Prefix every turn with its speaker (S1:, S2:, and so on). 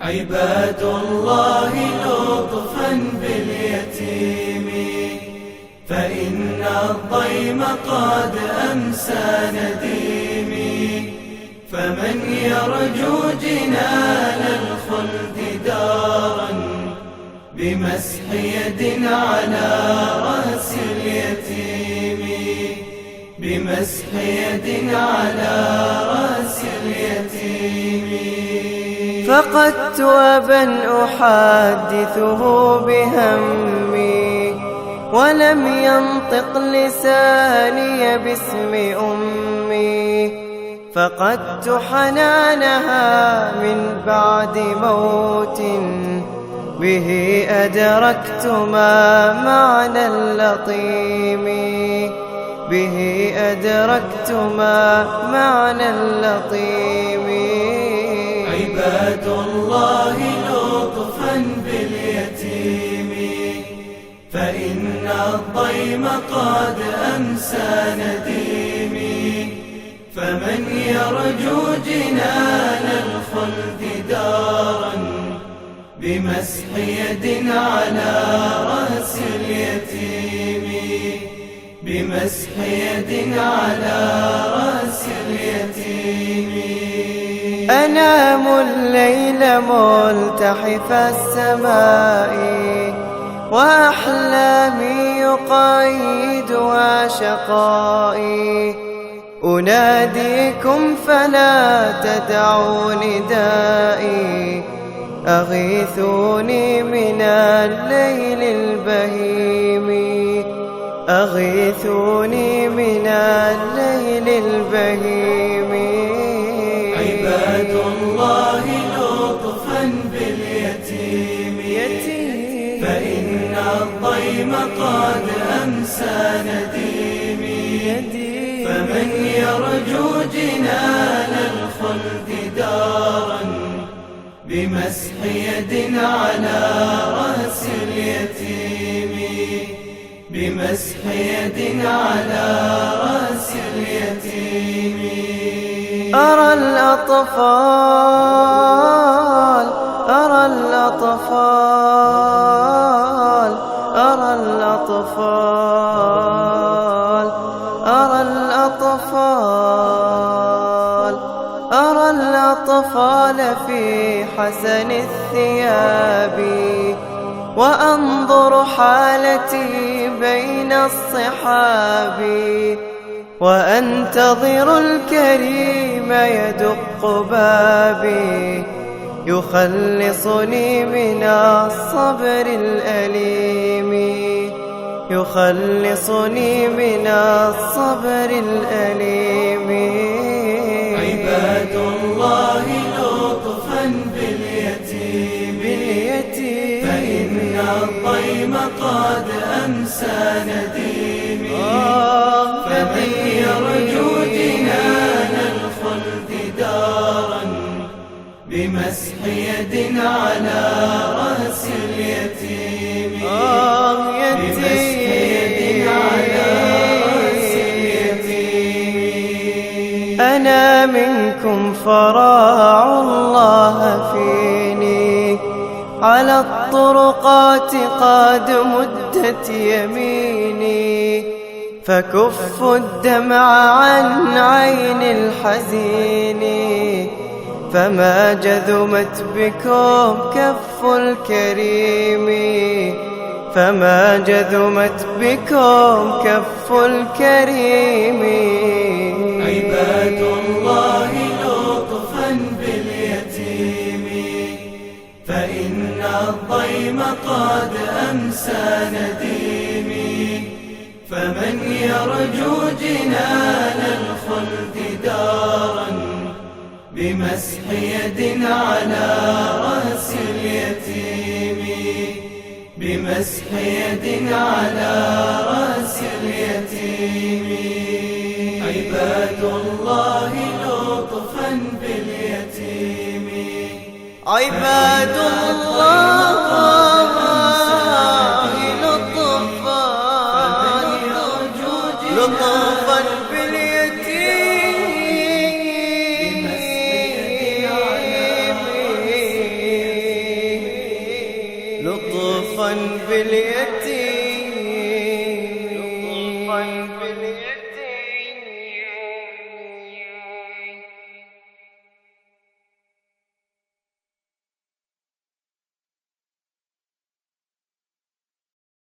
S1: عباد الله لطفا باليتيم، فإن الضيم قد أمسى نديم، فمن يرجو جنان الخلد دارا بمسح يد على رأس اليتيم، بمسح يد على رأس اليتيم.
S2: فقدت أبا أحادثه بهمي، ولم ينطق لساني باسم أمي، فقدت حنانها من بعد موت، به أدركت ما معنى اللطيم، به أدركت ما معنى اللطيم.
S1: عباد الله لطفا باليتيم، فإن الضيم قد أمسى نديم، فمن يرجو جنان الخلد دارا بمسح يد على رأس اليتيم، بمسح يد على رأس اليتيم.
S2: أنام الليل ملتحف السماء، وأحلامي يقيدها شقائي، أناديكم فلا تدعوا ندائي، أغيثوني من الليل البهيم، أغيثوني من الليل البهيم.
S1: عباد الله لطفا باليتيم، فإن الضيم قد أمسى نديم، فمن يرجو جنان الخلد دارا بمسح يد على رأس اليتيم، بمسح يد على رأس اليتيم.
S2: أرى الأطفال، أرى الأطفال، أرى الأطفال، أرى الأطفال، أرى الأطفال في حسن الثياب، وأنظر حالتي بين الصحاب، وأنتظر الكريم يدق بابي، يخلصني من الصبر الأليم، يخلصني من الصبر الأليم.
S1: عباد الله لطفا باليتيم، فإن الضيم قد أمسى نديم، فمن يرجو جنان الخلد دارا بمسح يد على رأس اليتيم، بمسح يد على رأس اليتيم.
S2: أنا منكم فراع الله فيني، على الطرقات قد مدت يميني، فكفوا الدمع عن عين الحزين، فما جذمت بكم كف الكريم، فما جذمت بكم كف الكريم.
S1: عباد الله لطفا باليتيم، فإن الضيم قد أمسى نديم، فمن يرجو جنان الخلد دارا بمسح يد على رأس اليتيم، بمسح يد على رأس اليتيم. عباد الله لطفا باليتيم،
S2: عباد الله لطفا باليتيم، لطفا باليتيم